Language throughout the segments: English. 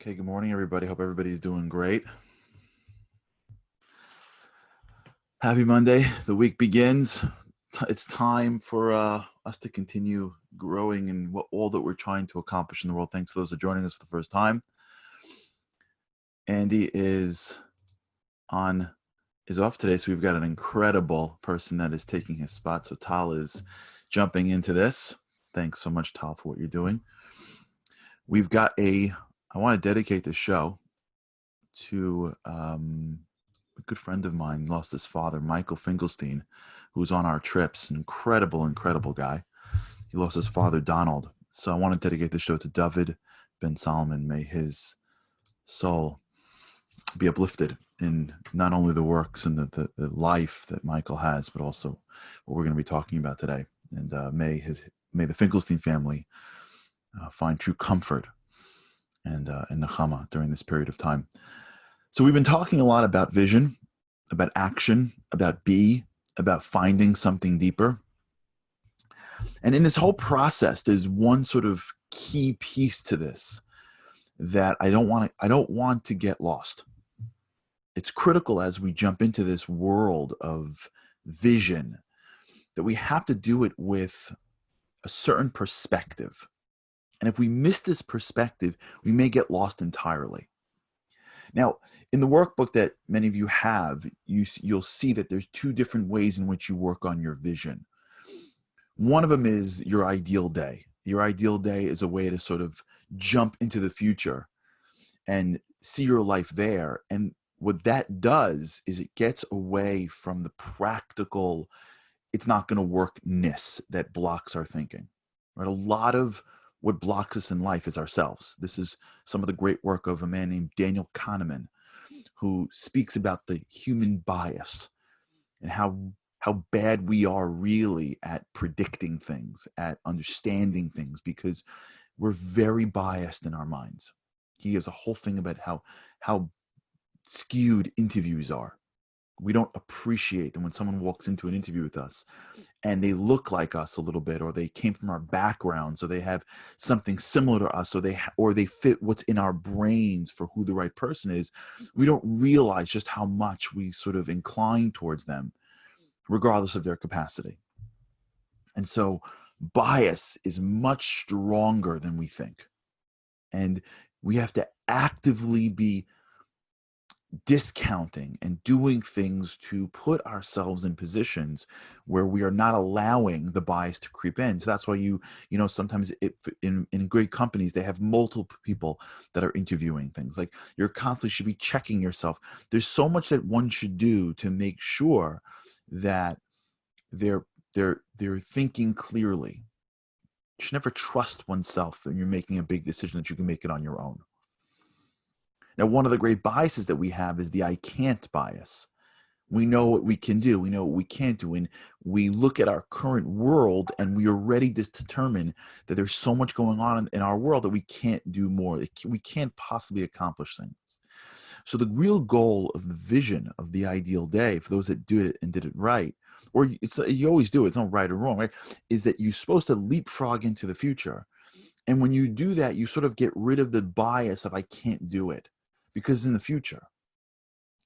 Okay, good morning, everybody. Hope everybody's doing great. Happy Monday. The week begins. It's time for us to continue growing in all that we're trying to accomplish in the world. Thanks to those who are joining us for the first time. Andy is off today, so we've got an incredible person that is taking his spot. So Tal is jumping into this. Thanks so much, Tal, for what you're doing. We've got I want to dedicate this show to a good friend of mine. Lost his father, Michael Finkelstein, who was on our trips. Incredible guy. He lost his father, Donald. So I want to dedicate the show to David Ben Solomon. May his soul be uplifted in not only the works and the life that Michael has, but also what we're going to be talking about today. And may the Finkelstein family find true comfort and nechama during this period of time. So we've been talking a lot about vision, about action, about finding something deeper. And in this whole process, there's one sort of key piece to this that I don't want to get lost. It's critical as we jump into this world of vision that we have to do it with a certain perspective. And if we miss this perspective, we may get lost entirely. Now, in the workbook that many of you have, you'll see that there's two different ways in which you work on your vision. One of them is your ideal day. Your ideal day is a way to sort of jump into the future and see your life there. And what that does is it gets away from the practical, it's not going to work-ness that blocks our thinking. Right? A lot of what blocks us in life is ourselves. This is some of the great work of a man named Daniel Kahneman, who speaks about the human bias and how bad we are really at predicting things, at understanding things, because we're very biased in our minds. He has a whole thing about how skewed interviews are. We don't appreciate them when someone walks into an interview with us and they look like us a little bit, or they came from our background, so they have something similar to us, or they fit what's in our brains for who the right person is. We don't realize just how much we sort of incline towards them, regardless of their capacity. And so bias is much stronger than we think. And we have to actively be discounting and doing things to put ourselves in positions where we are not allowing the bias to creep in. So that's why sometimes in great companies, they have multiple people that are interviewing things. Like, you're constantly should be checking yourself. There's so much that one should do to make sure that they're thinking clearly. You should never trust oneself when you're making a big decision that you can make it on your own. Now, one of the great biases that we have is the I can't bias. We know what we can do. We know what we can't do. And we look at our current world and we already determine that there's so much going on in our world that we can't do more. We can't possibly accomplish things. So the real goal of the vision of the ideal day, for those that do it and did it right, or you always do it, it's not right or wrong, right, is that you're supposed to leapfrog into the future. And when you do that, you sort of get rid of the bias of I can't do it, because it's in the future.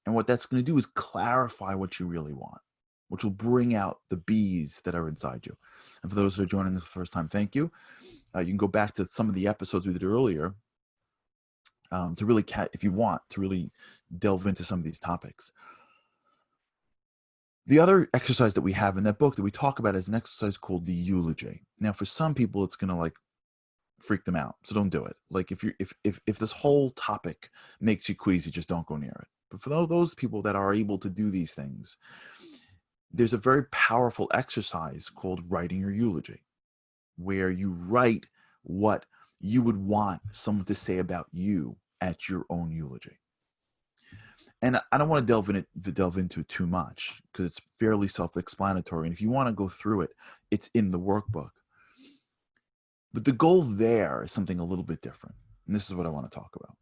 And what that's going to do is clarify what you really want, which will bring out the bees that are inside you. And for those who are joining us the first time, thank you. You can go back to some of the episodes we did earlier to really, if you want, to really delve into some of these topics. The other exercise that we have in that book that we talk about is an exercise called the Eulogy. Now, for some people, it's going to freak them out, so don't do it. Like, if this whole topic makes you queasy, just don't go near it. But for those people that are able to do these things, there's a very powerful exercise called writing your eulogy, where you write what you would want someone to say about you at your own eulogy. And I don't want to delve into it too much, because it's fairly self-explanatory. And if you want to go through it, it's in the workbook. But the goal there is something a little bit different. And this is what I want to talk about.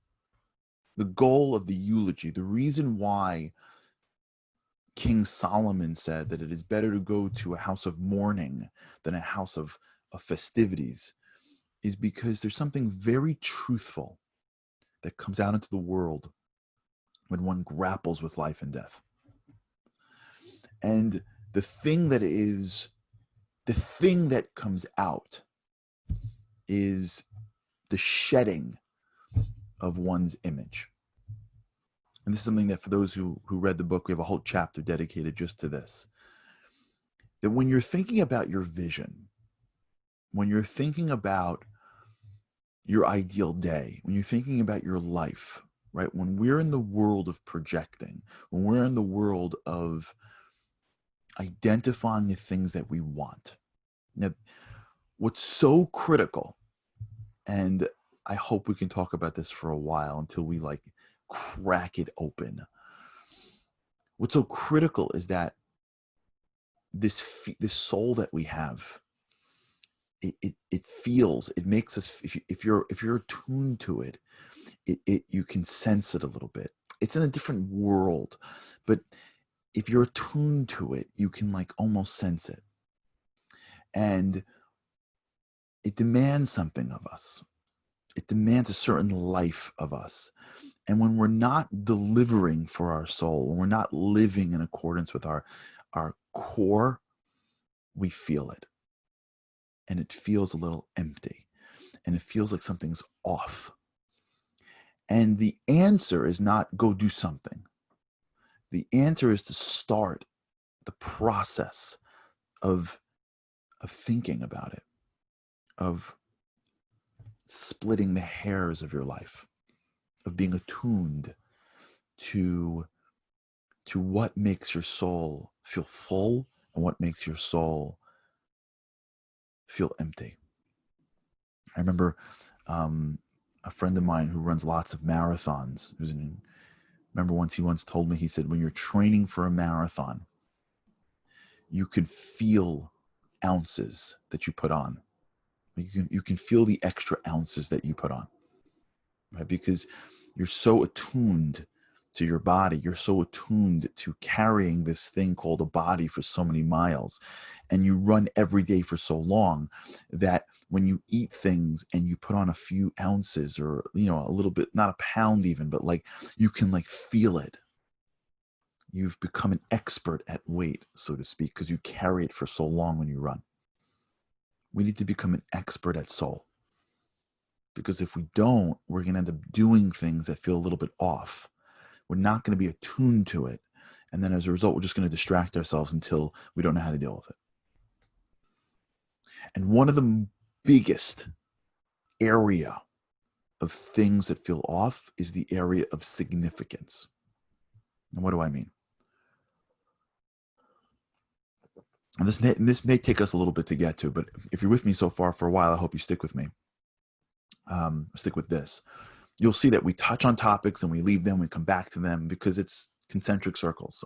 The goal of the eulogy, the reason why King Solomon said that it is better to go to a house of mourning than a house of festivities, is because there's something very truthful that comes out into the world when one grapples with life and death. And the thing that comes out is the shedding of one's image. And this is something that for those who read the book, we have a whole chapter dedicated just to this. That when you're thinking about your vision, when you're thinking about your ideal day, when you're thinking about your life, right? When we're in the world of projecting, when we're in the world of identifying the things that we want. Now, what's so critical, and I hope we can talk about this for a while until we like crack it open. What's so critical is that this soul that we have, it feels, it makes us, if you're attuned to it, you can sense it a little bit. It's in a different world, but if you're attuned to it, you can like almost sense it. And it demands something of us. It demands a certain life of us. And when we're not delivering for our soul, when we're not living in accordance with our core, we feel it. And it feels a little empty. And it feels like something's off. And the answer is not go do something. The answer is to start the process of thinking about it, of splitting the hairs of your life, of being attuned to what makes your soul feel full and what makes your soul feel empty. I remember a friend of mine who runs lots of marathons, remember he once told me, he said, when you're training for a marathon, you can feel ounces that you put on. You can feel the extra ounces that you put on, right? Because you're so attuned to your body. You're so attuned to carrying this thing called a body for so many miles. And you run every day for so long that when you eat things and you put on a few ounces or, a little bit, not a pound even, but like you can like feel it. You've become an expert at weight, so to speak, because you carry it for so long when you run. We need to become an expert at soul. Because if we don't, we're going to end up doing things that feel a little bit off. We're not going to be attuned to it. And then as a result, we're just going to distract ourselves until we don't know how to deal with it. And one of the biggest area of things that feel off is the area of significance. And what do I mean? And this may take us a little bit to get to, but if you're with me so far for a while, I hope you stick with me. Stick with this. You'll see that we touch on topics and we leave them, we come back to them because it's concentric circles.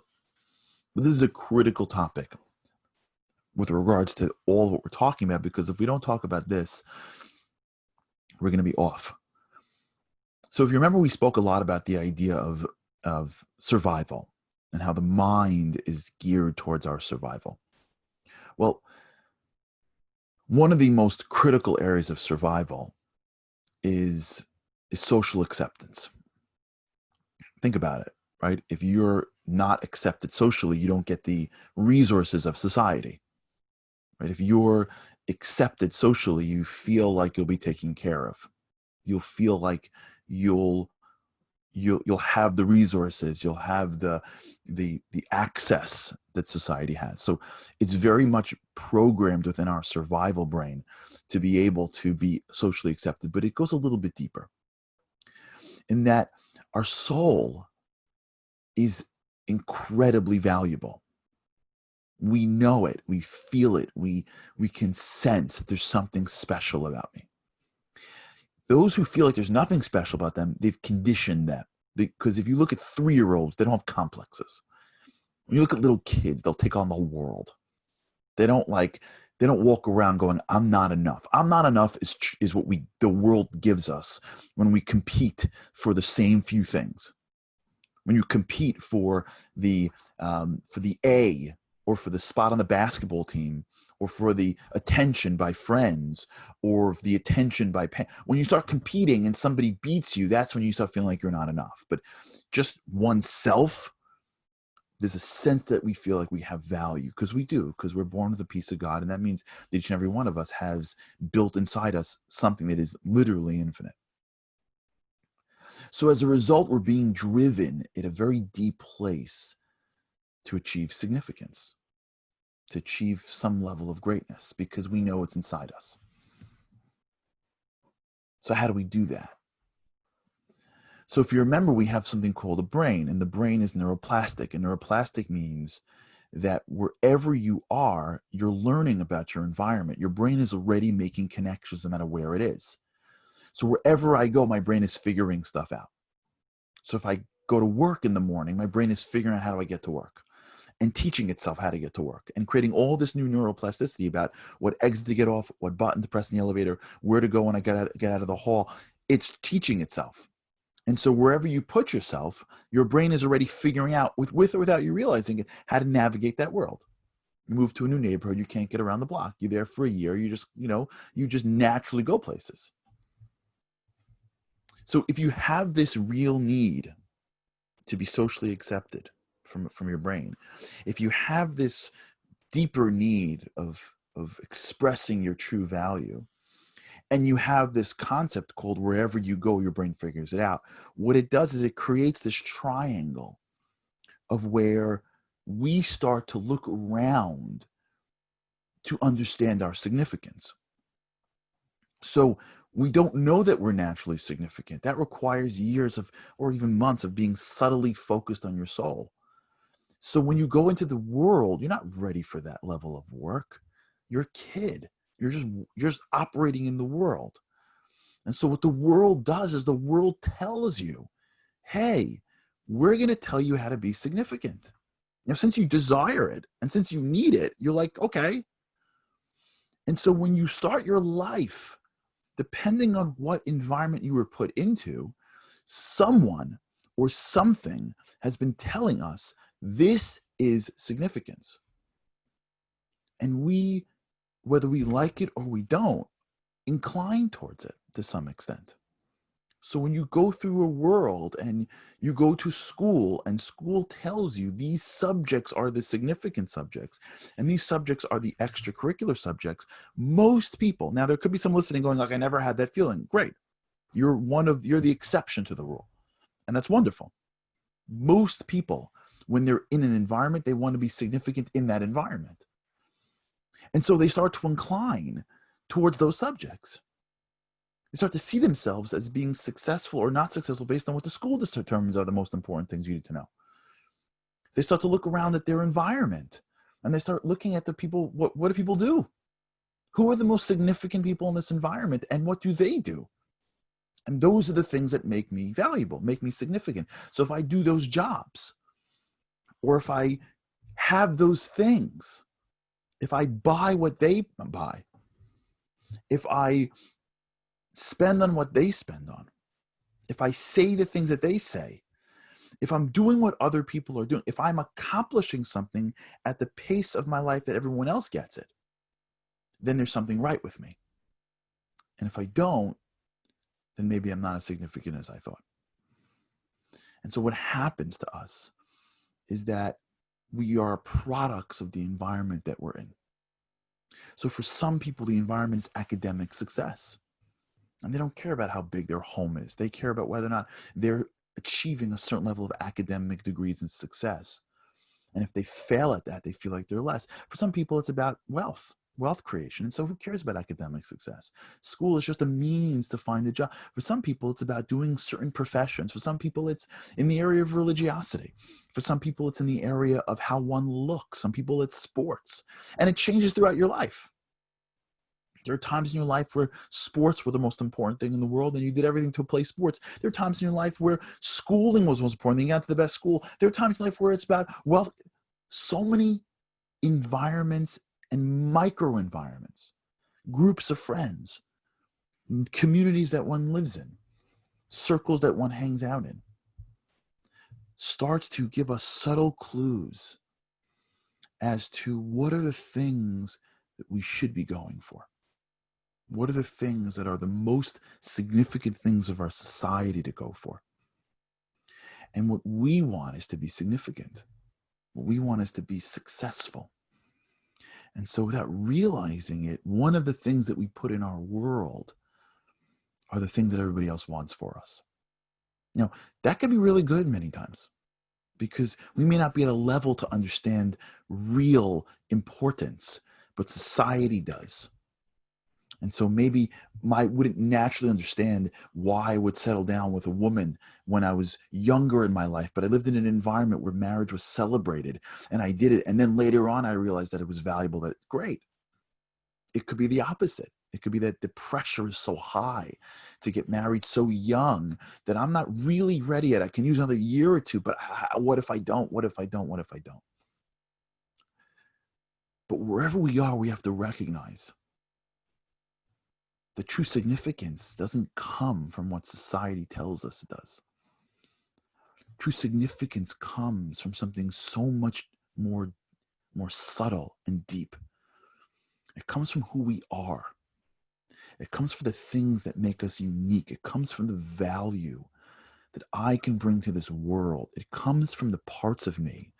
But this is a critical topic with regards to all of what we're talking about, because if we don't talk about this, we're going to be off. So if you remember, we spoke a lot about the idea of survival and how the mind is geared towards our survival. Well, one of the most critical areas of survival is social acceptance. Think about it, right? If you're not accepted socially, you don't get the resources of society, right? If you're accepted socially, you feel like you'll be taken care of. You'll feel like you'll have the resources, you'll have the access that society has. So it's very much programmed within our survival brain to be able to be socially accepted, but it goes a little bit deeper in that our soul is incredibly valuable. We know it, we feel it, we can sense that there's something special about me. Those who feel like there's nothing special about them, they've conditioned them. Because if you look at 3-year-olds, they don't have complexes. When you look at little kids, they'll take on the world. They don't walk around going, I'm not enough. I'm not enough is what the world gives us when we compete for the same few things. When you compete for the A, or for the spot on the basketball team, or for the attention by friends, or the attention by when you start competing and somebody beats you, that's when you start feeling like you're not enough. But just oneself, there's a sense that we feel like we have value, because we do, because we're born with a piece of God, and that means that each and every one of us has built inside us something that is literally infinite. So as a result, we're being driven at a very deep place to achieve significance, to achieve some level of greatness, because we know it's inside us. So how do we do that? So if you remember, we have something called a brain, and the brain is neuroplastic. And neuroplastic means that wherever you are, you're learning about your environment. Your brain is already making connections no matter where it is. So wherever I go, my brain is figuring stuff out. So if I go to work in the morning, my brain is figuring out how do I get to work, and teaching itself how to get to work, and creating all this new neuroplasticity about what exit to get off, what button to press in the elevator, where to go when I get out of the hall. It's teaching itself. And so wherever you put yourself, your brain is already figuring out, with or without you realizing it, how to navigate that world. You move to a new neighborhood, you can't get around the block. You're there for a year, you just naturally go places. So if you have this real need to be socially accepted from your brain, if you have this deeper need of expressing your true value, and you have this concept called wherever you go, your brain figures it out, what it does is it creates this triangle of where we start to look around to understand our significance. So we don't know that we're naturally significant. That requires years of, or even months of, being subtly focused on your soul. So when you go into the world, you're not ready for that level of work. You're a kid. You're just operating in the world. And so what the world does is the world tells you, hey, we're going to tell you how to be significant. Now, since you desire it and since you need it, you're like, okay. And so when you start your life, depending on what environment you were put into, someone or something has been telling us this is significance. And we, whether we like it or we don't, incline towards it to some extent. So when you go through a world and you go to school, and school tells you these subjects are the significant subjects and these subjects are the extracurricular subjects, most people, now there could be some listening going like, I never had that feeling. Great. You're the exception to the rule. And that's wonderful. Most people, when they're in an environment, they want to be significant in that environment. And so they start to incline towards those subjects. They start to see themselves as being successful or not successful based on what the school determines are the most important things you need to know. They start to look around at their environment, and they start looking at the people. What do people do? Who are the most significant people in this environment, and what do they do? And those are the things that make me valuable, make me significant. So if I do those jobs, or if I have those things, if I buy what they buy, if I spend on what they spend on, if I say the things that they say, if I'm doing what other people are doing, if I'm accomplishing something at the pace of my life that everyone else gets it, then there's something right with me. And if I don't, then maybe I'm not as significant as I thought. And so what happens to us is that we are products of the environment that we're in. So for some people, the environment is academic success. And they don't care about how big their home is. They care about whether or not they're achieving a certain level of academic degrees and success. And if they fail at that, they feel like they're less. For some people, it's about wealth creation. And so who cares about academic success? School is just a means to find a job. For some people, it's about doing certain professions. For some people, it's in the area of religiosity. For some people, it's in the area of how one looks. Some people, it's sports. And it changes throughout your life. There are times in your life where sports were the most important thing in the world and you did everything to play sports. There are times in your life where schooling was the most important thing. You got to the best school. There are times in life where it's about, well, so many environments and micro-environments, groups of friends, communities that one lives in, circles that one hangs out in, starts to give us subtle clues as to what are the things that we should be going for? What are the things that are the most significant things of our society to go for? And what we want is to be significant. What we want is to be successful. And so without realizing it, one of the things that we put in our world are the things that everybody else wants for us. Now, that can be really good many times because we may not be at a level to understand real importance, but society does. And so maybe I wouldn't naturally understand why I would settle down with a woman when I was younger in my life, but I lived in an environment where marriage was celebrated and I did it. And then later on, I realized that it was valuable, that great. It could be the opposite. It could be that the pressure is so high to get married so young that I'm not really ready yet. I can use another year or two, but what if I don't? What if I don't? What if I don't? But wherever we are, we have to recognize the true significance doesn't come from what society tells us it does. True significance comes from something so much more subtle and deep. It comes from who we are. It comes from the things that make us unique. It comes from the value that I can bring to this world. It comes from the parts of me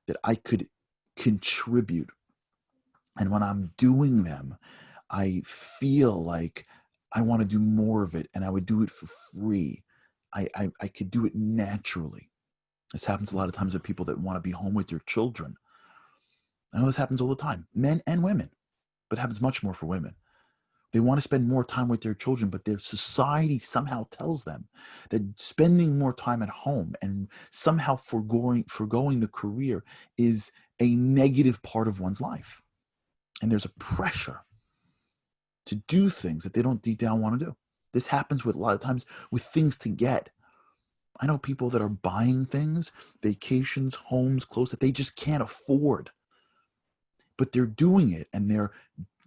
that I could contribute. And when I'm doing them, I feel like I want to do more of it, and I would do it for free. I could do it naturally. This happens a lot of times with people that want to be home with their children. I know this happens all the time, men and women, but it happens much more for women. They want to spend more time with their children, but their society somehow tells them that spending more time at home and somehow foregoing the career is a negative part of one's life. And there's a pressure to do things that they don't deep down want to do. This happens with a lot of times with things to get. I know people that are buying things, vacations, homes, clothes that they just can't afford. But they're doing it and they're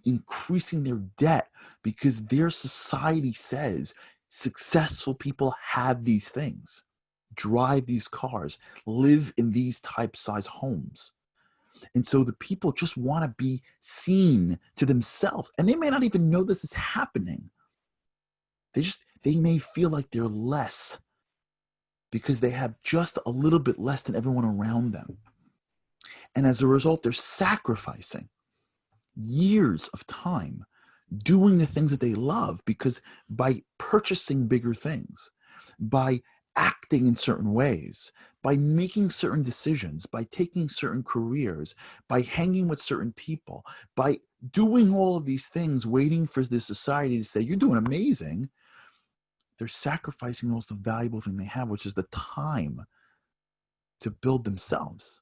increasing their debt because their society says successful people have these things, drive these cars, live in these type size homes. And so the people just want to be seen to themselves. And they may not even know this is happening. They may feel like they're less because they have just a little bit less than everyone around them. And as a result, they're sacrificing years of time doing the things that they love, because by purchasing bigger things, by acting in certain ways, by making certain decisions, by taking certain careers, by hanging with certain people, by doing all of these things, waiting for this society to say, you're doing amazing, they're sacrificing the most valuable thing they have, which is the time to build themselves,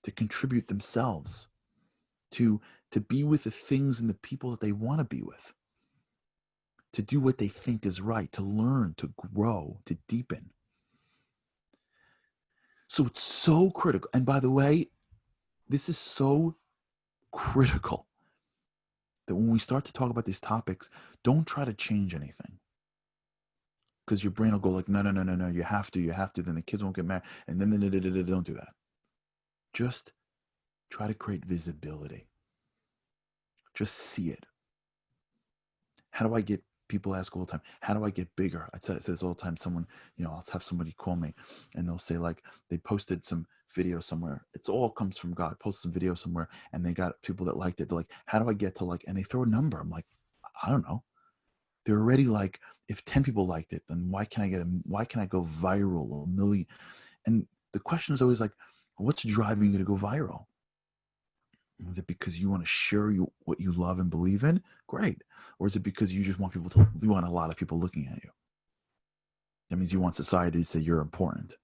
to contribute themselves, to be with the things and the people that they want to be with, to do what they think is right, to learn, to grow, to deepen. So it's so critical. And by the way, this is so critical that when we start to talk about these topics, don't try to change anything. Because your brain will go like, no, you have to, then the kids won't get married, and then don't do that. Just try to create visibility. Just see it. How do I get, people ask all the time, how do I get bigger? I say this all the time. Someone, I'll have somebody call me and they'll say like, they posted some video somewhere. It's all comes from God. Post some video somewhere and they got people that liked it. They're like, how do I get to like, and they throw a number. I'm like, I don't know. They're already like, if 10 people liked it, then why can't I go viral, 1 million? And the question is always like, what's driving you to go viral? Is it because you want to share what you love and believe in? Great. Or is it because you just want you want a lot of people looking at you? That means you want society to say you're important.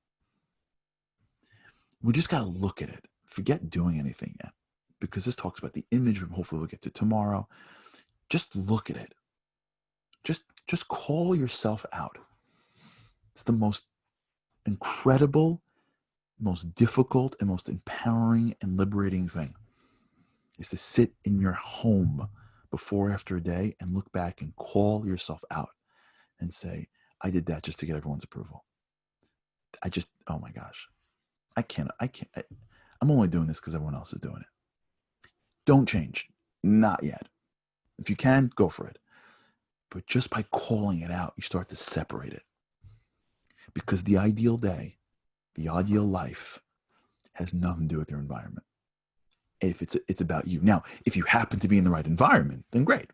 We just got to look at it. Forget doing anything yet, because this talks about the image. Hopefully we'll get to tomorrow. Just look at it. Just call yourself out. It's the most incredible, most difficult, and most empowering and liberating thing, is to sit in your home before after a day and look back and call yourself out and say, I did that just to get everyone's approval. Oh my gosh, I'm only doing this because everyone else is doing it. Don't change. Not yet. If you can, go for it. But just by calling it out, you start to separate it. Because the ideal day, the ideal life, has nothing to do with your environment. If it's about you. Now, if you happen to be in the right environment, then great.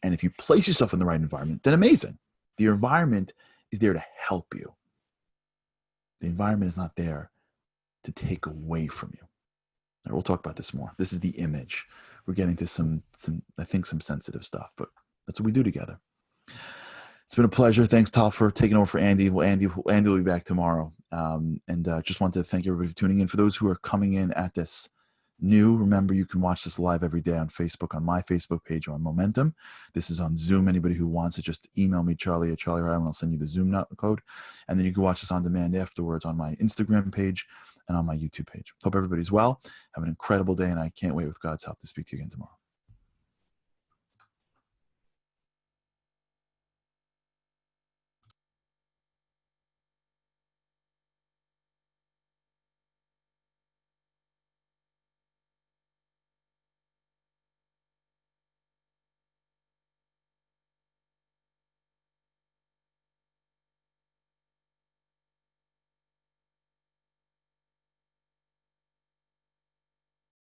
And if you place yourself in the right environment, then amazing. The environment is there to help you. The environment is not there to take away from you. Right, we'll talk about this more. This is the image. We're getting to some I think some sensitive stuff, but that's what we do together. It's been a pleasure. Thanks, Tal, for taking over for Andy. Well, Andy will be back tomorrow. Just wanted to thank everybody for tuning in. For those who are coming in at this new, remember you can watch this live every day on Facebook, on my Facebook page, or on Momentum. This is on Zoom. Anybody who wants it, just email me, Charlie at Charlie Ryan. I'll send you the Zoom code. And then you can watch this on demand afterwards on my Instagram page and on my YouTube page. Hope everybody's well. Have an incredible day, and I can't wait with God's help to speak to you again tomorrow.